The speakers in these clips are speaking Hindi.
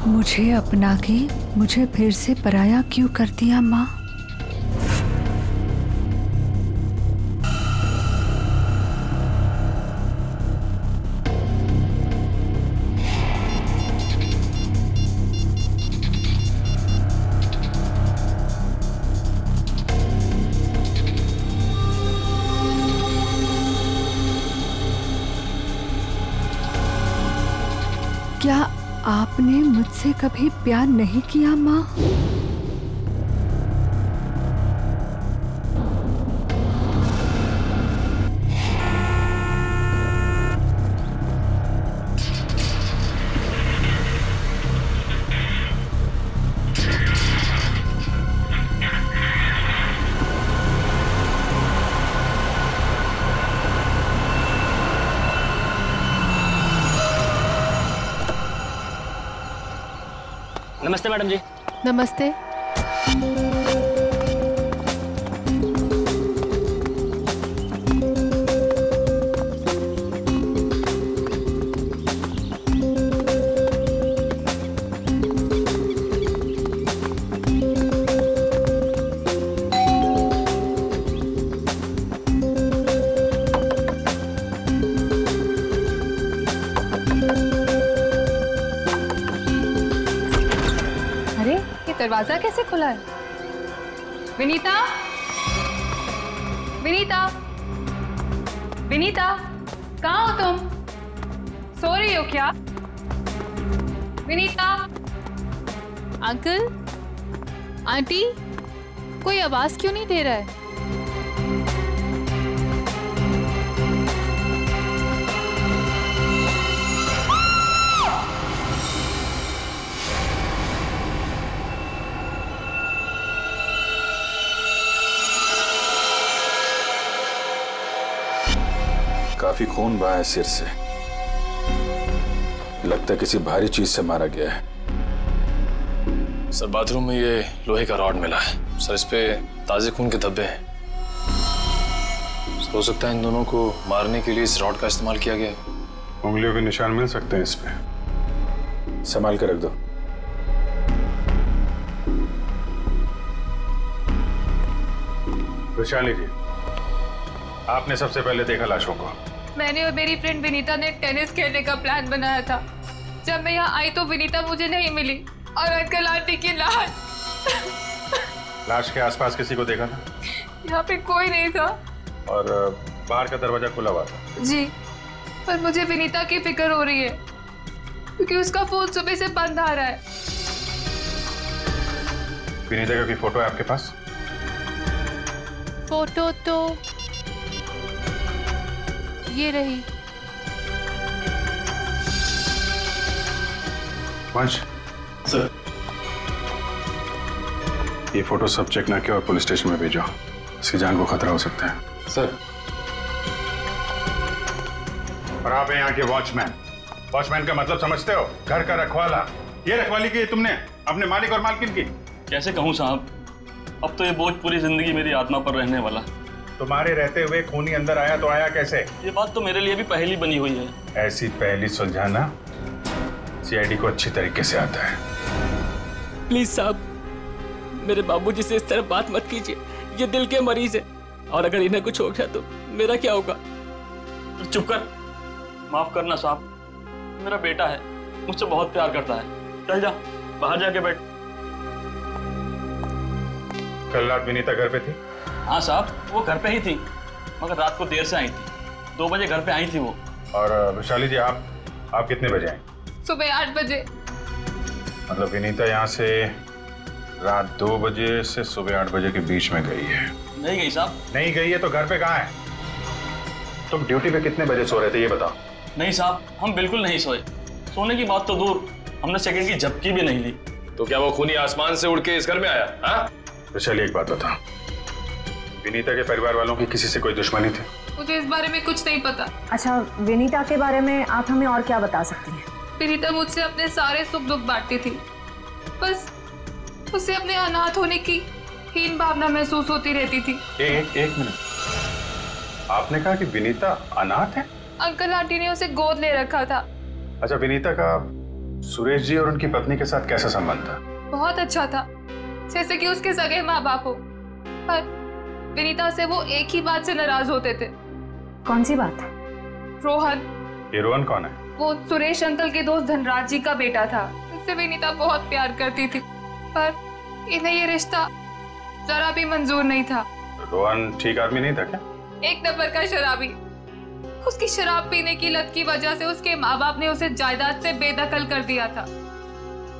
मुझे अपना के मुझे फिर से पराया क्यों कर दिया माँ? क्या आपने मुझसे कभी प्यार नहीं किया माँ? नमस्ते मैडम जी। नमस्ते। दरवाजा कैसे खुला है? विनीता, विनीता, विनीता, कहाँ हो तुम? सो रही हो क्या? विनीता। अंकल, आंटी, कोई आवाज क्यों नहीं दे रहा है? काफी खून बहा है सिर से, लगता है किसी भारी चीज से मारा गया है। सर बाथरूम में ये लोहे का रॉड मिला है सर, इस पे ताजे खून के धब्बे हैं। हो सकता है इन दोनों को मारने के लिए इस रॉड का इस्तेमाल किया गया है। उंगलियों के निशान मिल सकते हैं इस पे, संभाल कर रख दो। वैशाली जी, आपने सबसे पहले देखा लाशों को? मैंने और मेरी फ्रेंड विनीता ने टेनिस खेलने का प्लान बनाया था। जब मैं यहाँ आई तो विनीता मुझे नहीं मिली और अंकल आंटी की लाश। लाश के आसपास किसी को देखा था? यहाँ पे कोई नहीं था। और बाहर का दरवाजा खुला हुआ था? जी, पर मुझे विनीता की फिक्र हो रही है क्योंकि उसका फोन सुबह से बंद आ रहा है। विनीता की फोटो है आपके पास? फोटो तो ये रही। वंश सर, ये फोटो सब चेक ना किया और पुलिस स्टेशन में भेजो, इसकी जान को खतरा हो सकता है। सर। और आप हैं यहाँ के वॉचमैन। वॉचमैन का मतलब समझते हो? घर का रखवाला। ये रखवाली की तुमने अपने मालिक और मालकिन की? कैसे कहूँ साहब, अब तो ये बोझ पूरी जिंदगी मेरी आत्मा पर रहने वाला। तुम्हारे रहते हुए खूनी अंदर आया तो आया कैसे? ये बात तो मेरे लिए भी पहेली बनी हुई है। ऐसी पहेली सुलझाना सीआईडी को अच्छी तरीके से आता है। प्लीज साहब, मेरे बाबूजी से इस तरह बात मत कीजिए, ये दिल के मरीज है और अगर इन्हें कुछ हो गया तो मेरा क्या होगा? चुप कर, माफ करना साहब, मेरा बेटा है, मुझसे बहुत प्यार करता है। चल जा, बाहर जाके बैठ। कल रात विनीता घर पे थी? हाँ साहब, वो घर पे ही थी, मगर रात को देर से आई थी। 2 बजे घर पे आई थी वो। और वैशाली जी, आप कितने बजे आए? सुबह 8 बजे। मतलब विनीता यहाँ से रात 2 बजे से सुबह 8 बजे के बीच में गई है? नहीं गई साहब। नहीं गई है तो घर पे कहाँ है? तुम ड्यूटी पे कितने बजे सो रहे थे ये बताओ। नहीं साहब, हम बिल्कुल नहीं सोए। सोने की बात तो दूर, हमने सेकंड की झपकी भी नहीं ली। तो क्या वो खूनी आसमान से उड़ के इस घर में आया? हाँ? वैशाली एक बात बता, विनीता के परिवार वालों की किसी से कोई दुश्मनी थी? मुझे इस बारे में कुछ नहीं पता। अच्छा, विनीता के बारे में आप हमें और क्या बता सकती हैं? विनीता मुझसे अपने सारे सुख दुख बांटती थी, बस उसे अपने अनाथ होने की हीन भावना महसूस होती रहती थी। एक मिनट, आपने कहा कि विनीता अनाथ है? अंकल आंटी ने उसे गोद ले रखा था। अच्छा, विनीता का सुरेश जी और उनकी पत्नी के साथ कैसा संबंध था? बहुत अच्छा था, जैसे कि उसके सगे माँ बाप हो। पर विनीता से वो एक ही बात से नाराज होते थे। कौन सी बात? रोहन। ये रोहन कौन है? वो सुरेश अंकल के दोस्त धनराज जी का बेटा था। उससे विनीता बहुत प्यार करती थी, पर इन्हें ये रिश्ता जरा भी मंजूर नहीं था। रोहन ठीक आदमी नहीं था क्या? एक नंबर का शराबी। उसकी शराब पीने की लत की वजह से उसके माँ बाप ने उसे जायदाद से बेदखल कर दिया था।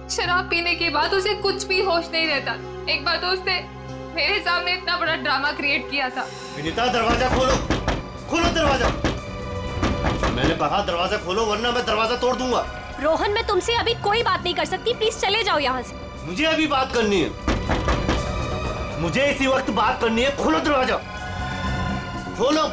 शराब पीने के बाद उसे कुछ भी होश नहीं रहता। एक बार तो उसने मेरे सामने इतना बड़ा ड्रामा क्रिएट किया था। विनीता दरवाजा खोलो, खोलो दरवाजा। मैंने कहा दरवाजा खोलो वरना मैं दरवाजा तोड़ दूंगा। रोहन, मैं तुमसे अभी कोई बात नहीं कर सकती, प्लीज चले जाओ यहाँ से। मुझे अभी बात करनी है, मुझे इसी वक्त बात करनी है। खोलो दरवाजा, खोलो।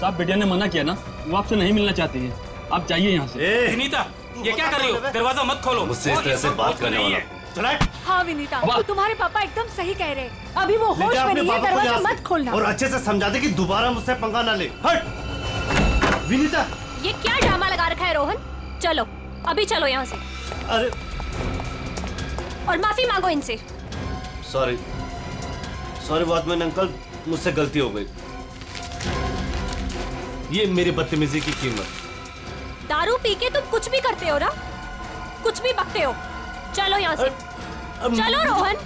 साहब बिटिया ने मना किया ना, वो आपसे नहीं मिलना चाहती है, आप जाइए यहाँ से। विनीता, ये क्या कर रही हो? दरवाजा मत खोलो। मुझसे इस तरह से बात करने वाला चला। हाँ विनीता, तो तुम्हारे पापा एकदम सही कह रहे हैं। अभी वो होश में नहीं है, दरवाजा मत खोलना। और अच्छे से समझा दे कि दोबारा मुझसे पंगा ना ले। हट। विनीता, ये क्या ड्रामा लगा रखा है रोहन? चलो, अभी चलो यहाँ से। अरे, और माफी मांगो इनसे। सॉरी, सॉरी वॉचमैन अंकल, मुझसे गलती हो गई। ये मेरी बदतमीजी की कीमत। दारू पी के तुम कुछ भी करते हो ना, कुछ भी बकते हो। चलो यहाँ से, चलो रोहन।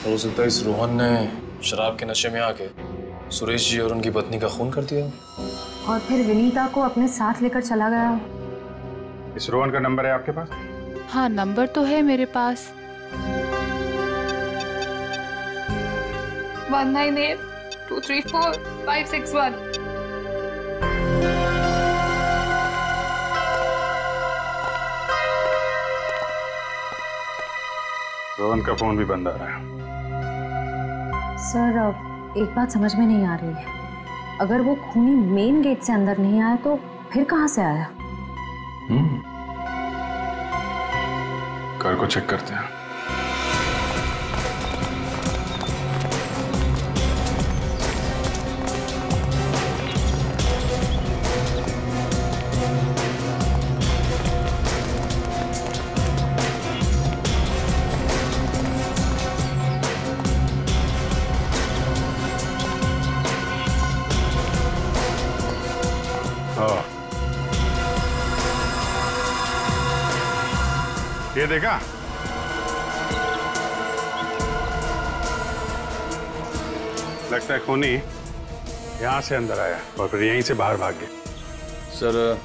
हो सकता है इस रोहन ने शराब के नशे में आके सुरेश जी और उनकी पत्नी का खून कर दिया, और फिर विनीता को अपने साथ लेकर चला गया। इस रोहन का नंबर है आपके पास? हाँ, नंबर तो है मेरे पास। 1982345561। रोहन का फोन भी बंद आ रहा है। सर, अब एक बात समझ में नहीं आ रही है। अगर वो खूनी मेन गेट से अंदर नहीं आया तो फिर कहाँ से आया? कार को चेक करते हैं। ये देखा? लगता है खूनी यहाँ से अंदर आया और फिर यहीं से बाहर भाग गया। सर,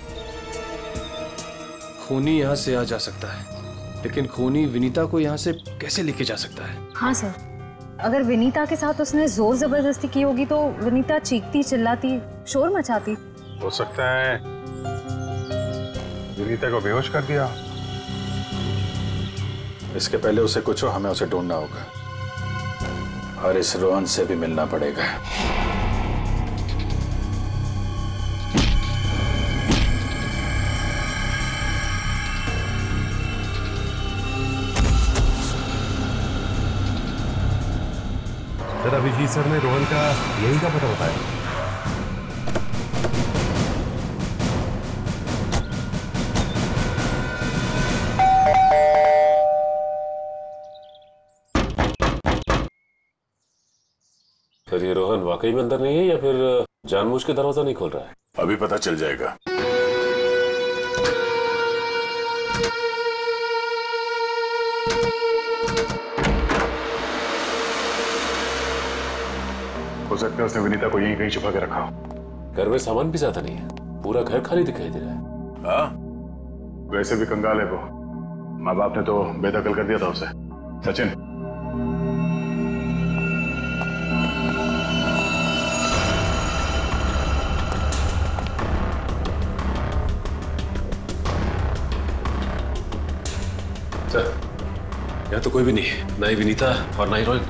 खूनी यहाँ से आ जा सकता है, लेकिन खूनी विनीता को यहाँ से कैसे लेके जा सकता है? हाँ सर, अगर विनीता के साथ उसने जोर जबरदस्ती की होगी तो विनीता चीखती चिल्लाती शोर मचाती। हो सकता है विनीता को बेहोश कर दिया। इसके पहले उसे कुछ हो, हमें उसे ढूंढना होगा और इस रोहन से भी मिलना पड़ेगा। सर, अभिजीत सर ने रोहन का यही का पता बताया। सर, ये रोहन वाकई में अंदर नहीं है या फिर जानबूझ के दरवाजा नहीं खोल रहा है? अभी पता चल जाएगा। हो सकता है उसने विनीता को यहीं कहीं छुपा के रखा हो। घर में सामान भी ज्यादा नहीं है, पूरा घर खाली दिखाई दे रहा है। हाँ, वैसे भी कंगाल है वो। माँ बाप ने तो बेदखल कर दिया था उसे। सचिन, सर, यहाँ तो कोई भी नहीं है, ना ही विनीता और ना ही रोहन।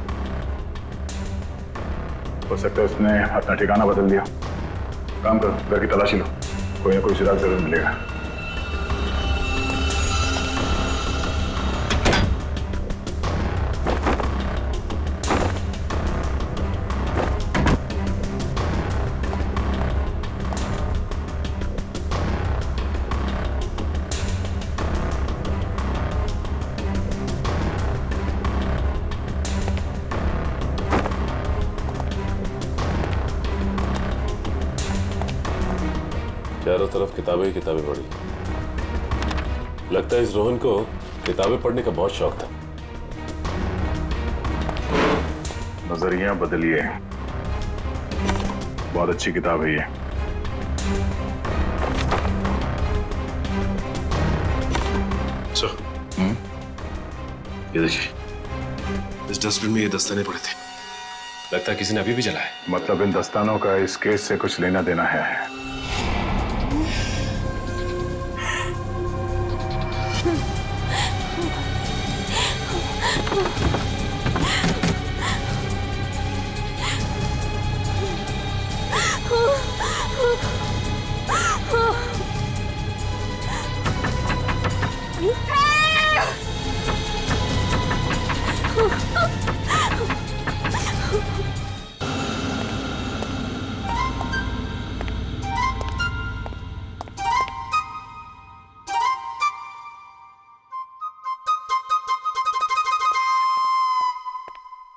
हो सकता है उसने अपना ठिकाना बदल दिया। काम करो, घर की तलाशी लो, कोई ना कोई सुराग जरूर मिलेगा। तरफ किताबें ही किताबें पढ़ी। लगता है इस रोहन को किताबें पढ़ने का बहुत शौक था। नजरिया बदलिए, बहुत अच्छी किताब है ये। ये देखिए, इस डस्टबिन में ये दस्ताने पड़े थे। लगता है किसी ने अभी भी जलाए। मतलब इन दस्तानों का इस केस से कुछ लेना देना है।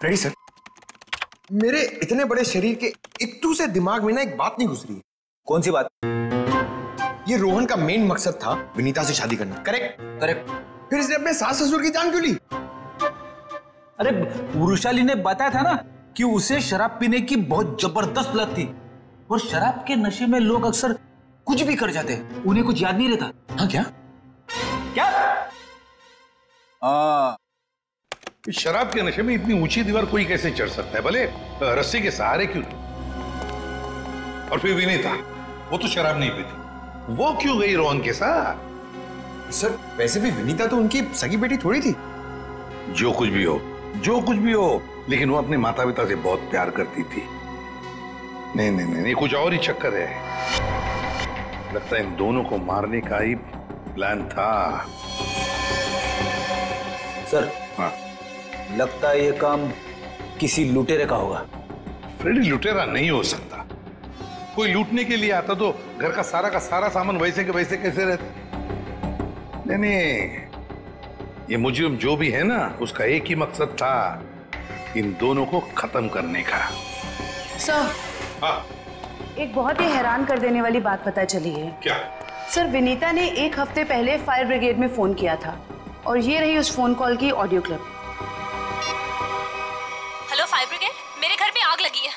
Ready sir. मेरे इतने बड़े शरीर के इत्तू से दिमाग में ना एक बात नहीं घुस रही है। कौन सी बात? ये रोहन का मेन मकसद था विनीता से शादी करना, करेक्ट? करेक्ट। फिर इसने अपने सास ससुर की जान क्यों ली? अरे वृषाली ने बताया था ना कि उसे शराब पीने की बहुत जबरदस्त लत थी, और शराब के नशे में लोग अक्सर कुछ भी कर जाते, उन्हें कुछ याद नहीं रहता। हाँ क्या? क्या? शराब के नशे में इतनी ऊंची दीवार कोई कैसे चढ़ सकता है, भले रस्सी के सहारे क्यों? और फिर विनीता, वो तो शराब नहीं पीती, वो क्यों गई रोहन के साथ? सर वैसे भी विनीता तो उनकी सगी बेटी थोड़ी थी। जो कुछ भी हो, जो कुछ भी हो, लेकिन वो अपने माता पिता से बहुत प्यार करती थी। नहीं नहीं नहीं, कुछ और ही चक्कर है। लगता है इन दोनों को मारने का ही प्लान था। सर हाँ, लगता है ये काम किसी लुटेरे का होगा। फ्रेडी लुटेरा नहीं हो सकता। कोई लूटने के लिए आता तो घर का सारा सामान वैसे के वैसे कैसे रहता? नहीं नहीं, ये मुजरिम जो भी है ना, उसका एक ही मकसद था, इन दोनों को खत्म करने का। सर, हाँ, एक बहुत ही हैरान कर देने वाली बात पता चली है। क्या? सर विनीता ने 1 हफ्ते पहले फायर ब्रिगेड में फोन किया था, और ये रही उस फोन कॉल की audio clip. Hello fire brigade, मेरे घर में आग लगी है,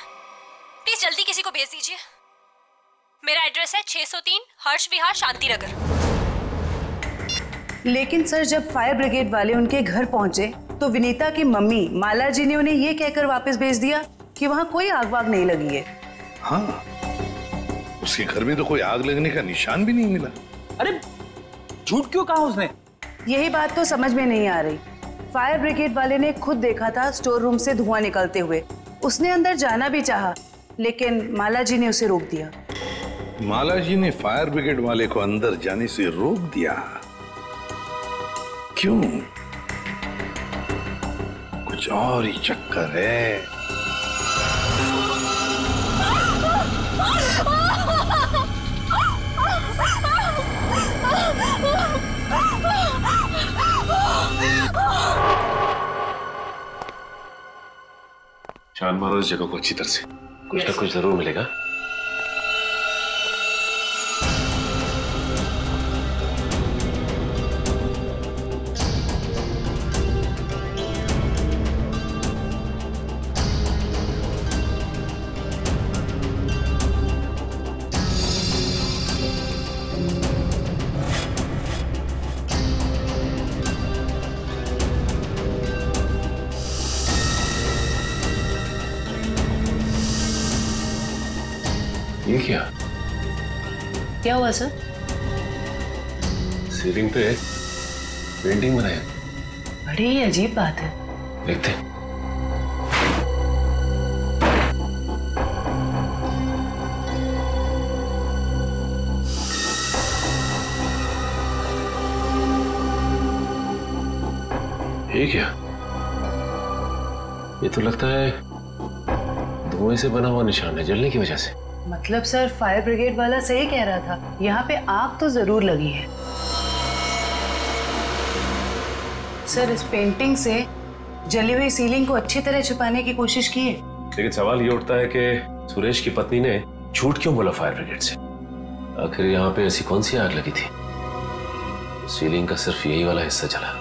प्लीज जल्दी किसी को भेज दीजिए। मेरा एड्रेस है 603 हर्ष विहार शांति नगर। लेकिन सर जब फायर ब्रिगेड वाले उनके घर पहुंचे तो विनीता की मम्मी माला जी ने उन्हें ये कहकर वापस भेज दिया कि वहां कोई आग वाग नहीं लगी है। हाँ, उसके घर में तो कोई आग लगने का निशान भी नहीं मिला। अरे झूठ क्यों कहा उसने? यही बात तो समझ में नहीं आ रही। फायर ब्रिगेड वाले ने खुद देखा था स्टोर रूम से धुआं निकलते हुए। उसने अंदर जाना भी चाहा, लेकिन माला जी ने उसे रोक दिया। माला जी ने फायर ब्रिगेड वाले को अंदर जाने से रोक दिया? क्यों? कुछ और ही चक्कर है। छान मारो इस जगह को अच्छी तरह से, कुछ ना कुछ जरूर मिलेगा। ये क्या हुआ सर? सीलिंग पे पेंटिंग बनाया। बड़ी ही अजीब बात है। देखते। ये क्या? ये तो लगता है धुएं से बना हुआ निशान है, जलने की वजह से। मतलब सर फायर ब्रिगेड वाला सही कह रहा था, यहाँ पे आग तो जरूर लगी है। सर इस पेंटिंग से जली हुई सीलिंग को अच्छी तरह छुपाने की कोशिश की है। लेकिन सवाल ये उठता है कि सुरेश की पत्नी ने झूठ क्यों बोला फायर ब्रिगेड से? आखिर यहाँ पे ऐसी कौन सी आग लगी थी? सीलिंग का सिर्फ यही वाला हिस्सा जला।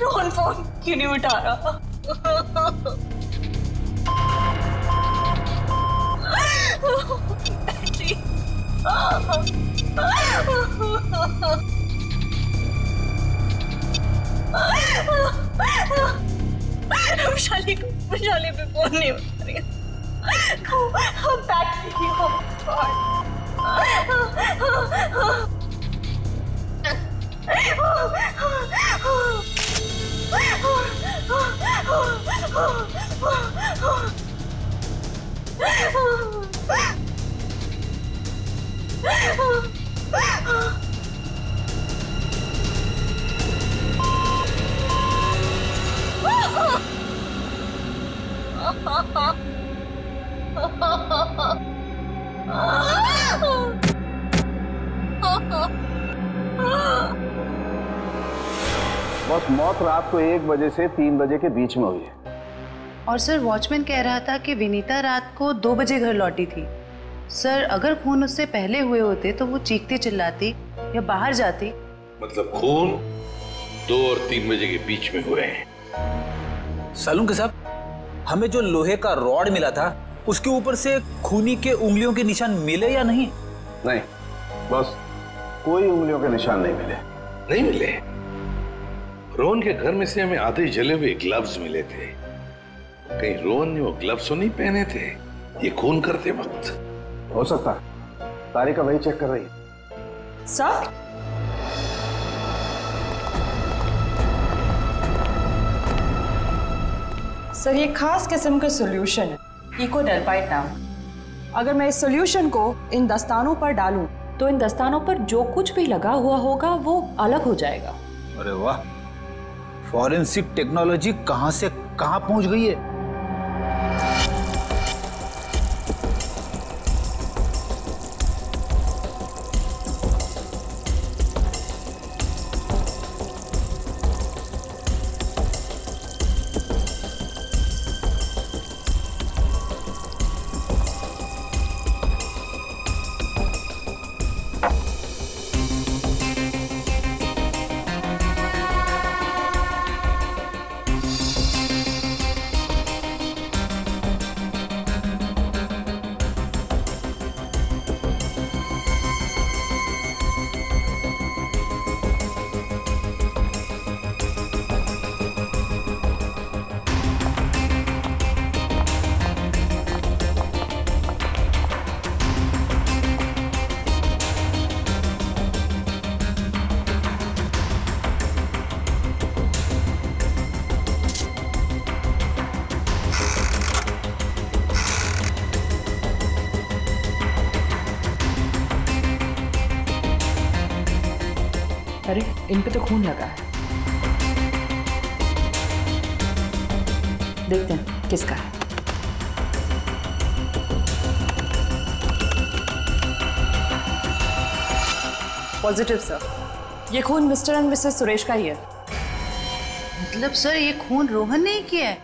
रोहन फोन क्यों नहीं उठा रहा? वैशाली पे फोन नहीं उठा रही। बैटरी बस मौत रात को 1 बजे से 3 बजे के बीच में हुई है। और सर वॉचमैन कह रहा था कि विनीता रात को 2 बजे घर लौटी थी। सर अगर खून उससे पहले हुए होते तो वो चीखती चिल्लाती या बाहर जाती। मतलब खून 2 और 3 बजे के बीच में हुए हैं। सालुंके साहब, हमें जो लोहे का रॉड मिला था उसके ऊपर से खूनी के उंगलियों के निशान मिले या नहीं? नहीं, बस कोई उंगलियों के निशान नहीं मिले। नहीं मिले? रोहन के घर में से हमें आधे जले हुए ग्लव्स मिले थे। कहीं रोहन ने वो ग्लव्स तो नहीं पहने थे ये खून करते वक्त? हो सकता है। तारिका वही चेक कर रही है। सर सर ये खास किस्म का सॉल्यूशन है, इकोडेल्पाइट नाम। अगर मैं इस सॉल्यूशन को इन दस्तानों पर डालूं तो इन दस्तानों पर जो कुछ भी लगा हुआ होगा वो अलग हो जाएगा। अरे वाह, फॉरेंसिक टेक्नोलॉजी कहां से कहां पहुंच गई है। अरे इन पे तो खून लगा है, देखते हैं किसका है। पॉजिटिव सर, ये खून मिस्टर एंड मिसेस सुरेश का ही है। मतलब सर ये खून रोहन ने ही किया है?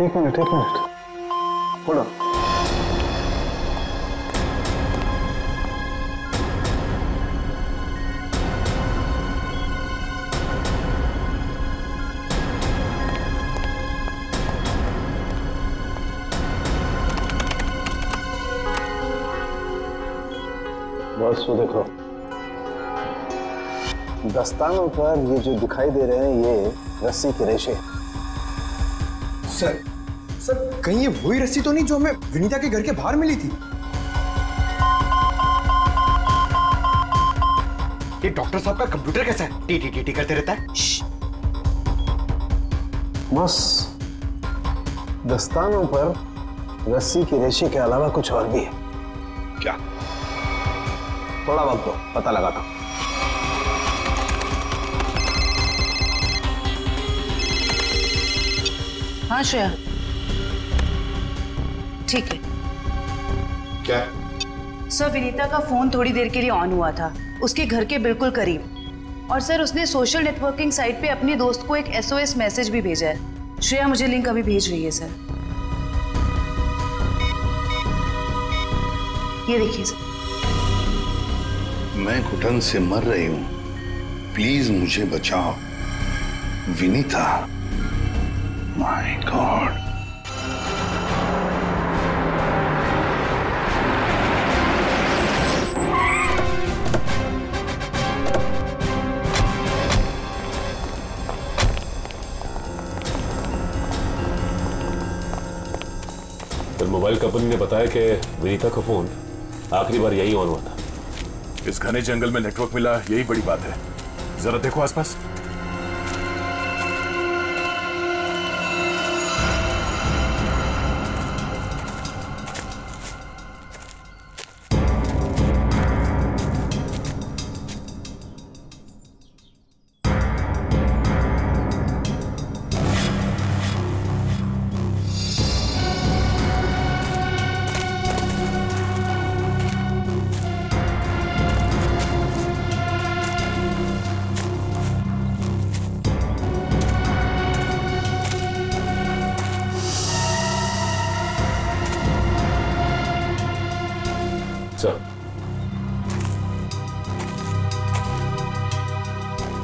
एक मिनट बोलो। बस वो देखो, दस्तानों पर ये जो दिखाई दे रहे हैं ये रस्सी के रेशे। सर कहीं ये वही रस्सी तो नहीं जो हमें विनीता के घर के बाहर मिली थी? ये डॉक्टर साहब का कंप्यूटर कैसा है? टी करते रहता है। बस दस्तानों पर रस्सी के रेशे के अलावा कुछ और भी है। क्या? थोड़ा वक्त दो, पता लगाता हूं। हाँ श्रेया, ठीक है। क्या? सर विनीता का फोन थोड़ी देर के लिए ऑन हुआ था, उसके घर के बिल्कुल करीब। और सर उसने सोशल नेटवर्किंग साइट पे अपनी दोस्त को एक SOS मैसेज भी भेजा है। श्रेया मुझे लिंक अभी भेज रही है सर, ये देखिए सर। मैं घुटन से मर रही हूं, प्लीज मुझे बचाओ। Vinita, my God. फिर मोबाइल कंपनी ने बताया कि विनीता का फोन आखिरी बार यही ऑन हुआ था। इस घने जंगल में नेटवर्क मिला, यही बड़ी बात है। जरा देखो आसपास।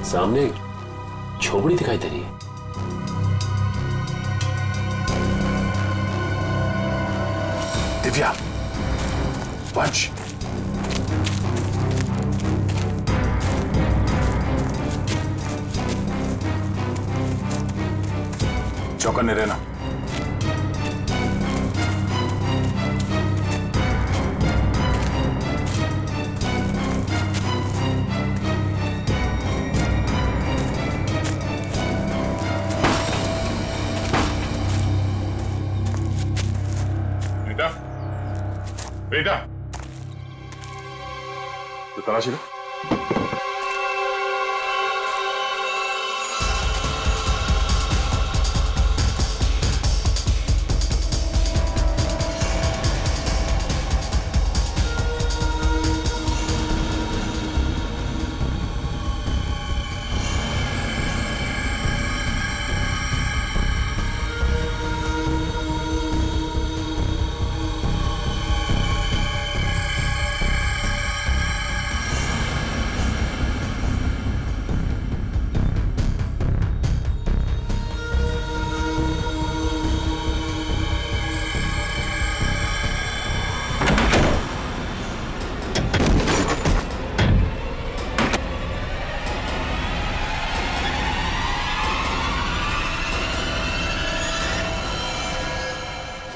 सामने एक झोपड़ी दिखाई दे रही है। दिव्या, वंश, चौकन्ने रहना। बेटा, तो तलाशी लो।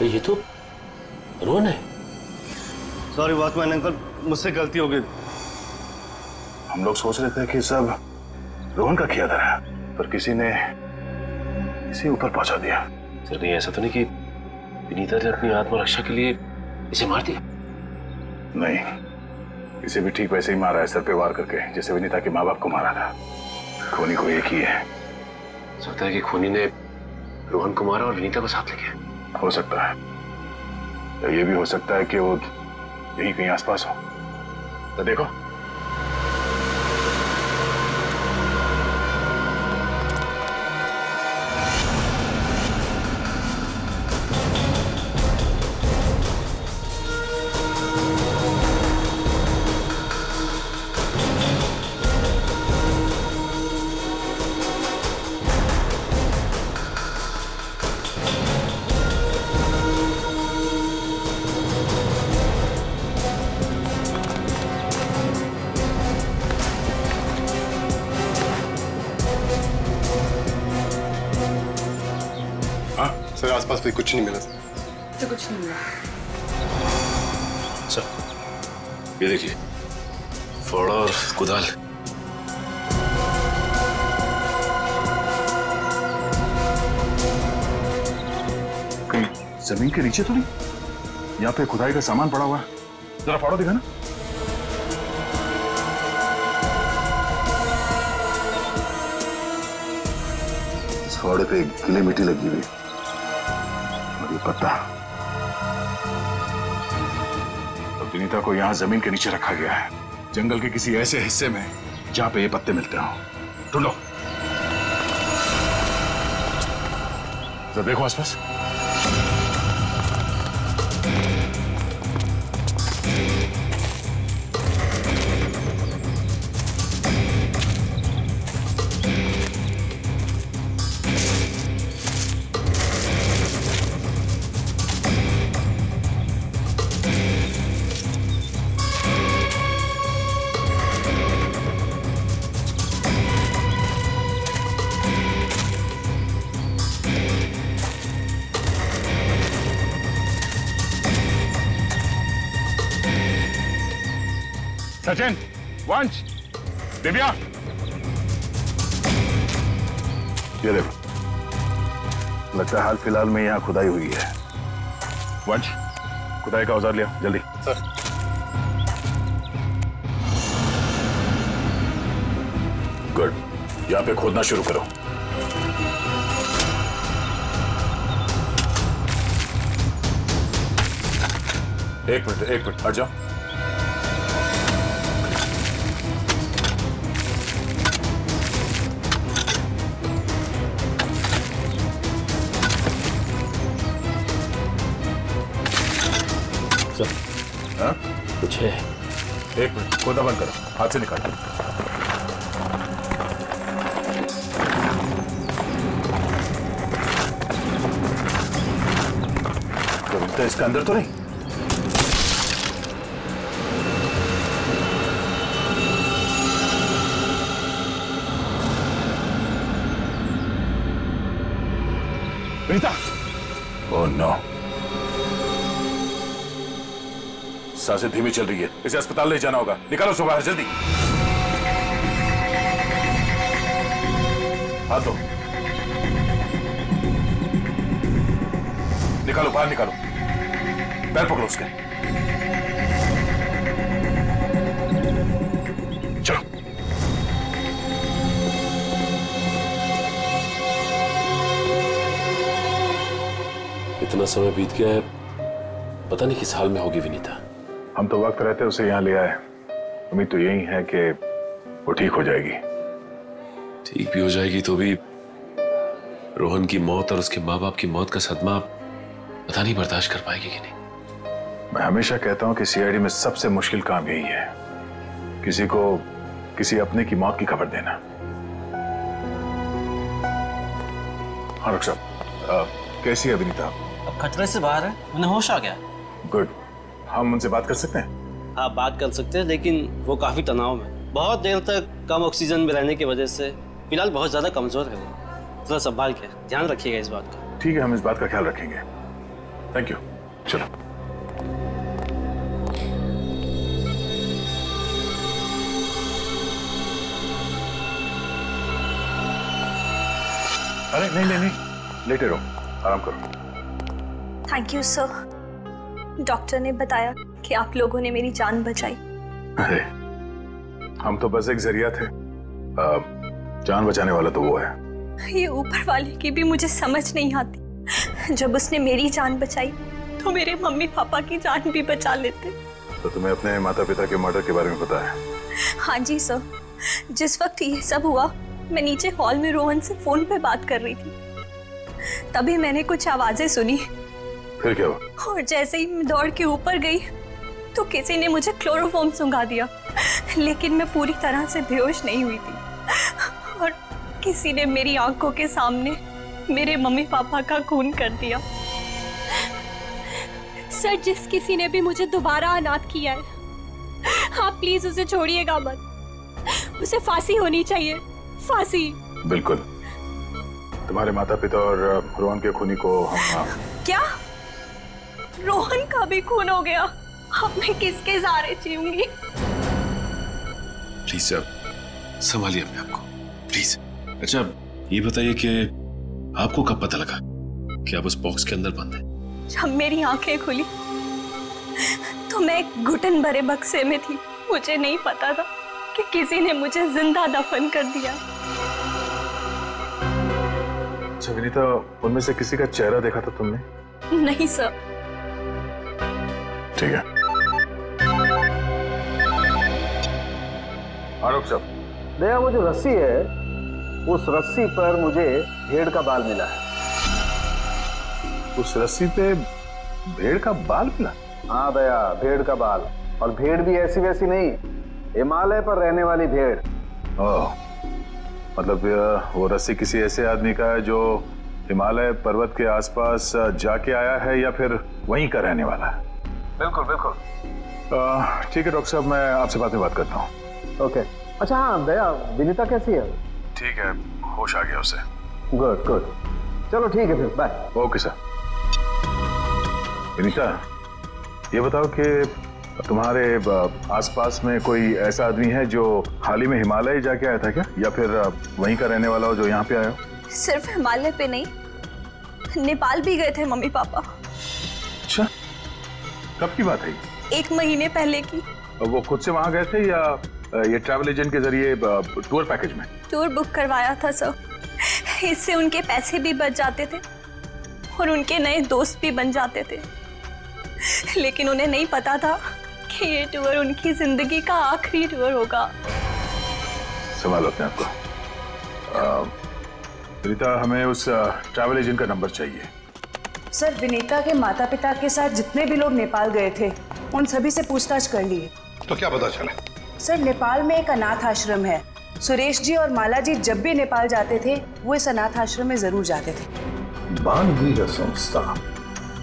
तो ये तो रोहन है। सॉरी वॉचमैन अंकल, मुझसे गलती हो गई। हम लोग सोच रहे थे कि सब रोहन का किया धरा है, पर किसी ने इसे ऊपर पहुंचा दिया। सर कहीं ऐसा तो नहीं कि विनीता ने अपनी आत्मरक्षा के लिए इसे मार दिया? नहीं, इसे भी ठीक वैसे ही मारा है, सर पे वार करके, जैसे विनीता के माँ बाप को मारा था। खूनी को एक ही है। सकता है कि खूनी ने रोहन को मारा और विनीता को साथ ले गया। हो सकता है, या ये भी हो सकता है कि वो यही कहीं आसपास हो। तो देखो, आसपास भी कुछ नहीं मिला। तो कुछ नहीं मिला। सर ये देखिए, फावड़ा और कुदाल। कहीं जमीन के नीचे तो नहीं? यहाँ पे खुदाई का सामान पड़ा हुआ है, जरा फाड़ो दिखा ना। इस फावड़े पे गीली मिट्टी लगी हुई और ये पत्ता। तो विनीता को यहाँ जमीन के नीचे रखा गया है, जंगल के किसी ऐसे हिस्से में जहाँ पे ये पत्ते मिलते हो। ढूंढो, जरा देखो आसपास। सचिन, वंश, दिव्या, ये देखो, लगता है हाल फिलहाल में यहाँ खुदाई हुई है। वंश, खुदाई का औजार लिया जल्दी। सर। गुड, यहाँ पे खोदना शुरू करो। एक मिनट हट जाओ। हाँ? कुछ है। एक मिनट, खोदा बंद करो, हाथ से निकालो। तो इसका अंदर तो नहीं? विनीता! ओह नो, सांसें धीमी चल रही है, इसे अस्पताल ले जाना होगा। निकालो उसको बाहर जल्दी। हाथ दो, निकालो बाहर निकालो। पैर पकड़ो उसके। चलो। इतना समय बीत गया है, पता नहीं किस हाल में होगी विनीता। हम तो वक्त रहते उसे यहाँ ले आए, उम्मीद तो यही है कि वो ठीक हो जाएगी। ठीक भी हो जाएगी तो भी रोहन की मौत और उसके माँ बाप की मौत का सदमा पता नहीं बर्दाश्त कर पाएगी कि नहीं। मैं हमेशा कहता हूँ कि सीआईडी में सबसे मुश्किल काम यही है, किसी को किसी अपने की मौत की खबर देना। हाँ डॉक्टर साहब, कैसी है विनीता? अब खतरे से बाहर है, उन्हें होश आ गया। गुड, हम उनसे बात कर सकते हैं? हाँ बात कर सकते हैं, लेकिन वो काफी तनाव में, बहुत देर तक कम ऑक्सीजन में रहने की वजह से फिलहाल बहुत ज्यादा कमजोर है वो। थोड़ा संभाल के ध्यान रखिएगा इस बात का। ठीक है, हम इस बात का ख्याल रखेंगे। Thank you. चलो। अरे नहीं नहीं नहीं, लेटे रहो, आराम करो। Thank you sir. डॉक्टर ने बताया कि आप लोगों ने मेरी जान बचाई। अरे हम तो बस एक जरिया थे, जान बचाने वाला तो वो है। ये ऊपर वाले की भी मुझे समझ नहीं आती। जब उसने मेरी जान बचाई तो मेरे मम्मी पापा की जान भी बचा लेते। तो तुम्हें अपने माता पिता के मर्डर के बारे में पता है? हाँ जी सर, जिस वक्त ये सब हुआ मैं नीचे हॉल में रोहन से फोन पे बात कर रही थी, तभी मैंने कुछ आवाजें सुनी। फिर क्या हुआ? और जैसे ही मैं दौड़ के ऊपर गई तो किसी ने मुझे क्लोरोफॉर्म सुंघा दिया, लेकिन मैं पूरी तरह से बेहोश नहीं हुई थी। और किसी ने मेरी आंखों के सामने मेरे मम्मी पापा का खून कर दिया। सर, जिस किसी ने भी मुझे दोबारा अनाथ किया है, आप प्लीज उसे छोड़िएगा मत। उसे फांसी होनी चाहिए, फांसी। बिल्कुल, तुम्हारे माता पिता और रोहन के खूनी को हम क्या? रोहन का भी खून हो गया? अब मैं किसके सहारे जीऊंगी? प्लीज सर, संभालिए अपने आप को, प्लीज। अच्छा ये बताइए कि आपको कब पता लगा कि आप उस बॉक्स के अंदर बंद हैं? जब मेरी आंखें खुली तो मैं एक घुटन भरे बक्से में थी। मुझे नहीं पता था कि किसी ने मुझे जिंदा दफन कर दिया। अच्छा विनीता, उनमें से किसी का चेहरा देखा था तुमने? नहीं सर। ठीक है। आरोप साहब, दया, वो जो रस्सी है, उस रस्सी पर मुझे भेड़ का बाल मिला है। उस रस्सी पे भेड़ का बाल मिला? हाँ दया, भेड़ का बाल। और भेड़ भी ऐसी वैसी नहीं, हिमालय पर रहने वाली भेड़। ओह, मतलब वो रस्सी किसी ऐसे आदमी का है जो हिमालय पर्वत के आसपास जाके आया है या फिर वहीं का रहने वाला है? बिल्कुल बिल्कुल। ठीक है डॉक्टर साहब, मैं आपसे बाद में बात करता हूँ। ओके। अच्छा हाँ दया, विनीता कैसी है? ठीक है, होश आ गया उसे। गुड गुड, चलो ठीक है फिर, बाय। Okay sir. विनीता, ये बताओ कि तुम्हारे आसपास में कोई ऐसा आदमी है जो हाल ही में हिमालय जाके आया था क्या, या फिर वहीं का रहने वाला हो जो यहाँ पे आया हो? सिर्फ हिमालय पे नहीं, नेपाल भी गए थे मम्मी पापा। अच्छा, कब की बात है? 1 महीने पहले की। वो खुद से वहां गए थे या ये ट्रैवल एजेंट के जरिए टूर पैकेज में? टूर बुक करवाया था सर। इससे उनके पैसे भी बच जाते थे और उनके नए दोस्त भी बन जाते थे। लेकिन उन्हें नहीं पता था कि ये टूर उनकी जिंदगी का आखिरी टूर होगा। संभालो अपने आप को। विनीता, हमें उस ट्रैवल एजेंट का नंबर चाहिए। सर, विनीता के माता पिता के साथ जितने भी लोग नेपाल गए थे उन सभी से पूछताछ कर ली है। तो क्या पता चला? सर, नेपाल में एक अनाथ आश्रम है। सुरेश जी और माला जी जब भी नेपाल जाते थे वो इस अनाथ आश्रम में जरूर जाते थे। बानवीर संस्था।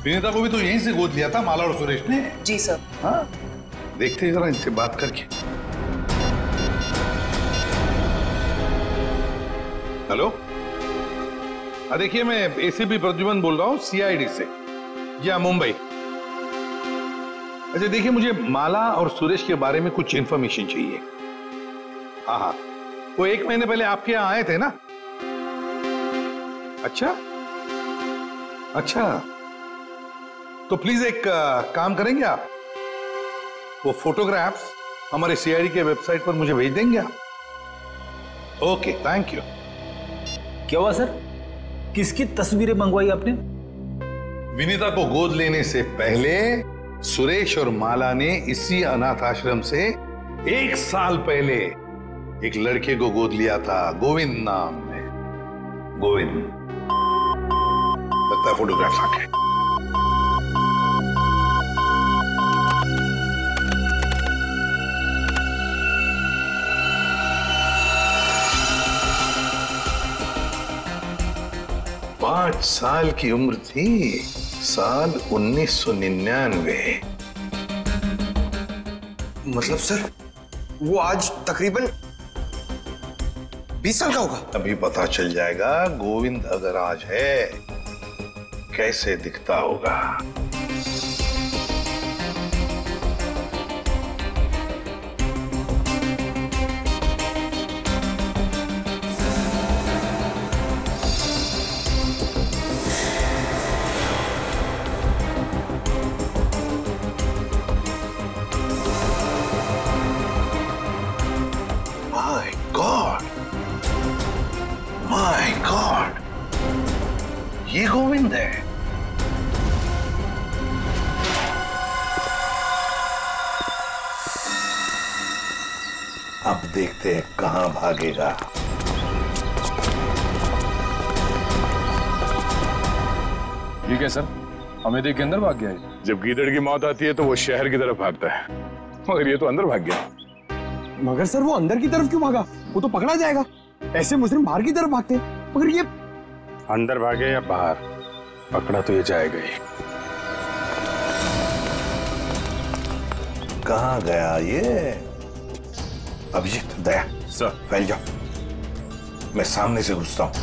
विनीता को भी तो यहीं से गोद लिया था माला और सुरेश ने। जी सर। हाँ, देखते हैं जरा इनसे बात करके। हेलो, देखिए मैं एसीपी प्रद्युमन बोल रहा हूँ सीआईडी से, या मुंबई। अच्छा देखिए, मुझे माला और सुरेश के बारे में कुछ इंफॉर्मेशन चाहिए। हाँ हाँ, वो 1 महीने पहले आपके यहाँ आए थे ना? अच्छा अच्छा, तो प्लीज एक काम करेंगे आप, वो फोटोग्राफ्स हमारे सीआईडी के वेबसाइट पर मुझे भेज देंगे आप? Okay, thank you. क्या हुआ सर? किसकी तस्वीरें मंगवाई आपने? विनीता को गोद लेने से पहले सुरेश और माला ने इसी अनाथ आश्रम से 1 साल पहले एक लड़के को गोद लिया था, गोविंद नाम में। गोविंद, लगता है फोटोग्राफ्स आ गए। पांच साल की उम्र थी, साल 1999। मतलब सर, वो आज तकरीबन 20 साल का होगा। अभी पता चल जाएगा गोविंद अगर आज है कैसे दिखता होगा। माय गॉड, ये गोविंद है। अब देखते हैं कहां भागेगा। ठीक है सर, हमें देख के अंदर भाग गया है। जब गीदड़ की मौत आती है तो वो शहर की तरफ भागता है, मगर ये तो अंदर भाग गया। मगर सर, वो अंदर की तरफ क्यों भागा? वो तो पकड़ा जाएगा। ऐसे मुजरिम बाहर की तरफ भागते हैं, मगर ये अंदर भागे या बाहर, पकड़ा तो ये जाएगा ही। कहां गया ये? अभिजीत, दया सर, फैल जाओ, मैं सामने से घुसता हूं।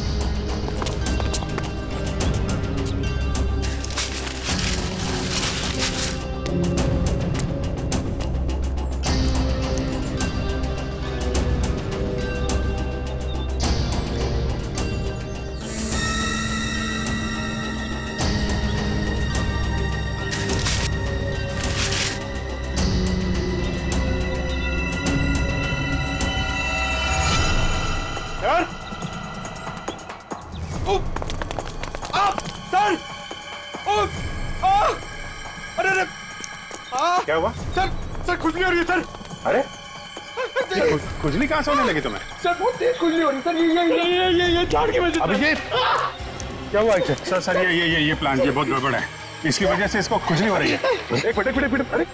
सर! अरे क्या हुआ? सर खुजली हो रही है सर। अरे खुजली कहाँ से होने लगी तुम्हें? सर बहुत तेज खुजली हो रही है सर। ये झाड़ की वजह से। अभी ये क्या हुआ? सर ये प्लांट ये बहुत गड़बड़ है, इसकी वजह से इसको खुजली हो रही है। एक मिनट अरे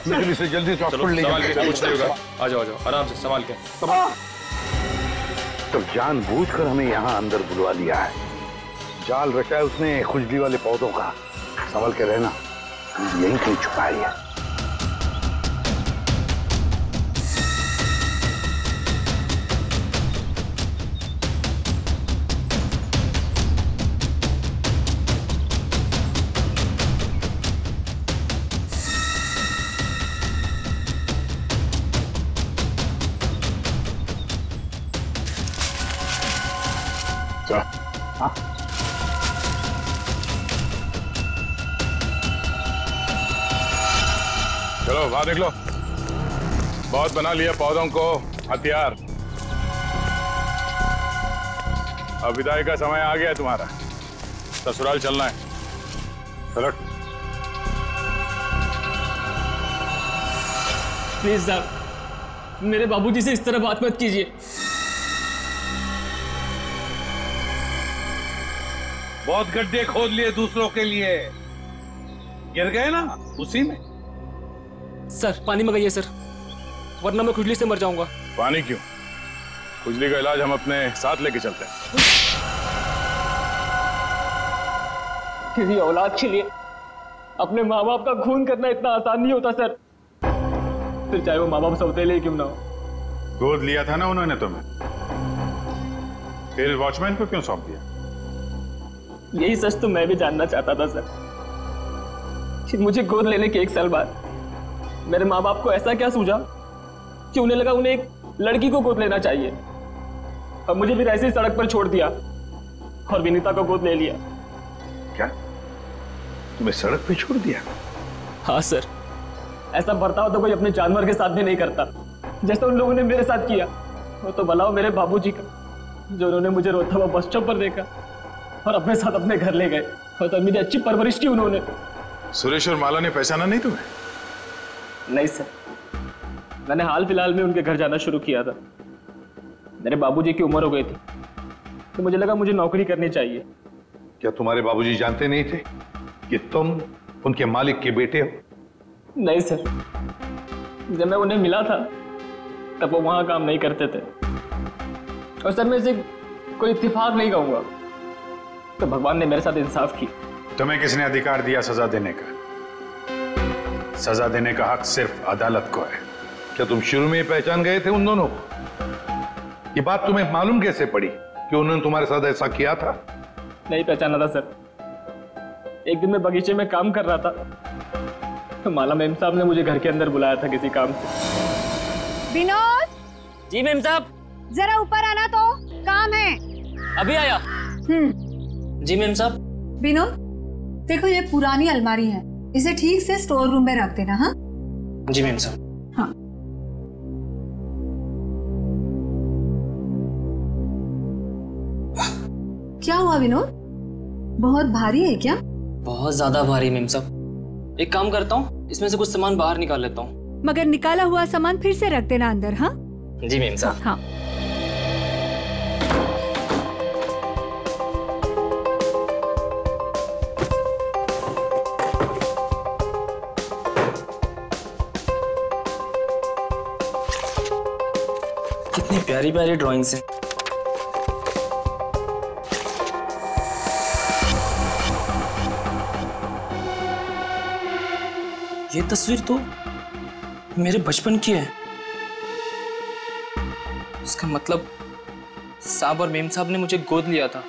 जल्दी से हॉस्पिटल ले जाओ। कुछ नहीं होगा, आ जाओ आराम से संभाल के। तो जानबूझकर हमें यहाँ अंदर बुलवा लिया है, जाल रचा है उसने खुजली वाले पौधों का। संभल के रहना, यही कहीं छुपाई है। चलो बाहर देख लो, बहुत बना लिया पौधों को हथियार। अब विदाई का समय आ गया है तुम्हारा, ससुराल चलना है। चलो प्लीज साहब, मेरे बाबूजी से इस तरह बात मत कीजिए। बहुत गड्ढे खोद लिए दूसरों के लिए, गिर गए ना उसी में। सर पानी मंगाइए सर, वरना मैं खुजली से मर जाऊंगा। पानी क्यों? खुजली का इलाज हम अपने साथ लेके चलते हैं। किसी औलाद के लिए अपने माँ बाप का खून करना इतना आसान नहीं होता सर, फिर चाहे वो माँ बाप सौतेले क्यों ना हो। गोद लिया था ना उन्होंने तुम्हें, फिर वॉचमैन को क्यों सौंप दिया? यही सच तो मैं भी जानना चाहता था सर, कि मुझे गोद लेने के 1 साल बाद मेरे माँ बाप को ऐसा क्या सूझा कि उन्हें लगा उन्हें एक लड़की को गोद लेना चाहिए, और मुझे फिर ऐसे ही सड़क पर छोड़ दिया और विनीता को गोद ले लिया। क्या तुम्हें सड़क पे छोड़ दिया? हाँ सर, ऐसा बर्ताव तो कोई अपने जानवर के साथ भी नहीं करता, जैसा उन लोगों ने मेरे साथ किया। वो तो भला हो मेरे बाबूजी का, जो उन्होंने मुझे रोता हुआ बस स्टॉप पर देखा और अपने साथ अपने घर ले गए, और तो मेरी अच्छी परवरिश की उन्होंने। सुरेश और माला ने पहचाना नहीं तुम्हें? नहीं सर, मैंने हाल फिलहाल में उनके घर जाना शुरू किया था। मेरे बाबूजी की उम्र हो गई थी, तो मुझे लगा मुझे नौकरी करनी चाहिए। क्या तुम्हारे बाबूजी जानते नहीं थे कि तुम उनके मालिक के बेटे हो? नहीं सर, जब मैं उन्हें मिला था तब वो वहां काम नहीं करते थे, और सर मैं इसे कोई इत्तेफाक नहीं कहूंगा, तो भगवान ने मेरे साथ इंसाफ की। तुम्हें किसने अधिकार दिया सजा देने का? सजा देने का हक सिर्फ अदालत को है। क्या तुम शुरू में ही पहचान गए थे उन दोनों को? ये बात तुम्हें मालूम कैसे पड़ी कि उन्होंने तुम्हारे साथ ऐसा किया था? नहीं पहचाना था सर। एक दिन मैं बगीचे में काम कर रहा था, तो माला मेम साहब ने मुझे घर के अंदर बुलाया था किसी काम से। विनोद! जी मेम साहब। जरा ऊपर आना, तो काम है। अभी आया। जी मेम साहब। विनोद, देखो ये पुरानी अलमारी है, इसे ठीक से स्टोर रूम में रख देना। हाँ जी मेम साहब। हाँ। क्या हुआ विनोद, बहुत भारी है क्या? बहुत ज्यादा भारी मेम साहब। एक काम करता हूँ, इसमें से कुछ सामान बाहर निकाल लेता हूँ। मगर निकाला हुआ सामान फिर से रख देना अंदर। हाँ जी मेम साहब। हाँ। कितनी प्यारी प्यारी ड्राइंग्स हैं। ये तस्वीर तो मेरे बचपन की है। इसका मतलब साहब और मेम साहब ने मुझे गोद लिया था।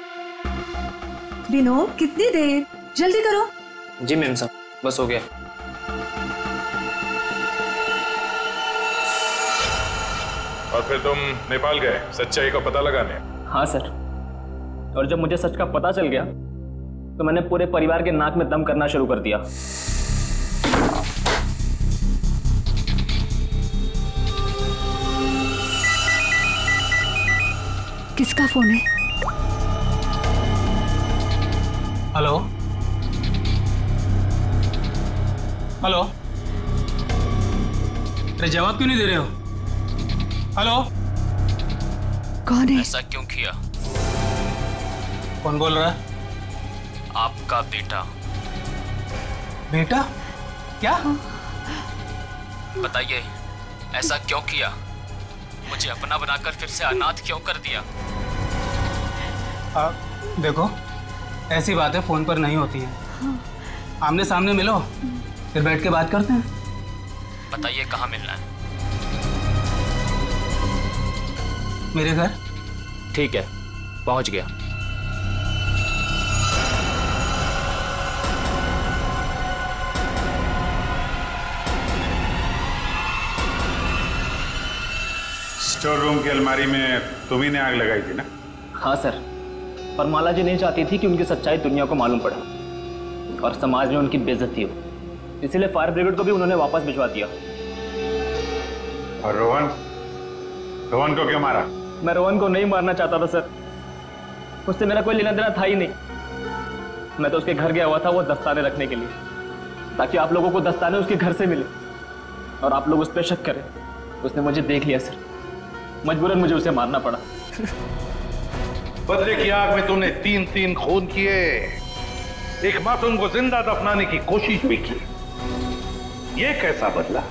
विनोद, कितनी देर, जल्दी करो। जी मेम साहब, बस हो गया। और फिर तुम नेपाल गए सच्चाई का पता लगाने? हाँ सर, और जब मुझे सच का पता चल गया तो मैंने पूरे परिवार के नाक में दम करना शुरू कर दिया। किसका फोन है? हेलो हेलो, अरे जवाब क्यों नहीं दे रहे हो? हेलो, कौन है? ऐसा क्यों किया? कौन बोल रहा है? आपका बेटा। बेटा? क्या? बताइए, ऐसा क्यों किया? मुझे अपना बनाकर फिर से अनाथ क्यों कर दिया? देखो, ऐसी बातें फोन पर नहीं होती है। आमने सामने मिलो, फिर बैठ के बात करते हैं। बताइए कहाँ मिलना है? मेरे घर। ठीक है, पहुंच गया। स्टोर रूम की अलमारी में तुम्ही ने आग लगाई थी ना? हाँ सर, पर माला जी नहीं चाहती थी कि उनकी सच्चाई दुनिया को मालूम पड़े और समाज में उनकी बेइज्जती हो, इसीलिए फायर ब्रिगेड को भी उन्होंने वापस भिजवा दिया। और रोहन? रोहन को क्यों मारा? मैं रोहन को नहीं मारना चाहता था सर, उससे मेरा कोई लेना देना था ही नहीं। मैं तो उसके घर गया हुआ था वो दस्ताने रखने के लिए, ताकि आप लोगों को दस्ताने उसके घर से मिले और आप लोग उस पर शक करें। उसने मुझे देख लिया सर, मजबूरन मुझे उसे मारना पड़ा। बदले की आग में तूने 3 खून किए, एक मासूम को जिंदा दफनाने की कोशिश भी की। ये कैसा बदला?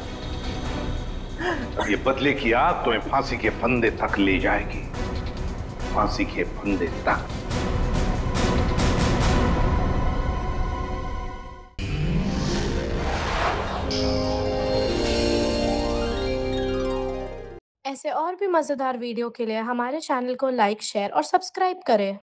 ये बदले की आग तुम्हें फांसी के फंदे तक ले जाएगी, फांसी के फंदे तक। ऐसे और भी मजेदार वीडियो के लिए हमारे चैनल को लाइक, शेयर और सब्सक्राइब करें।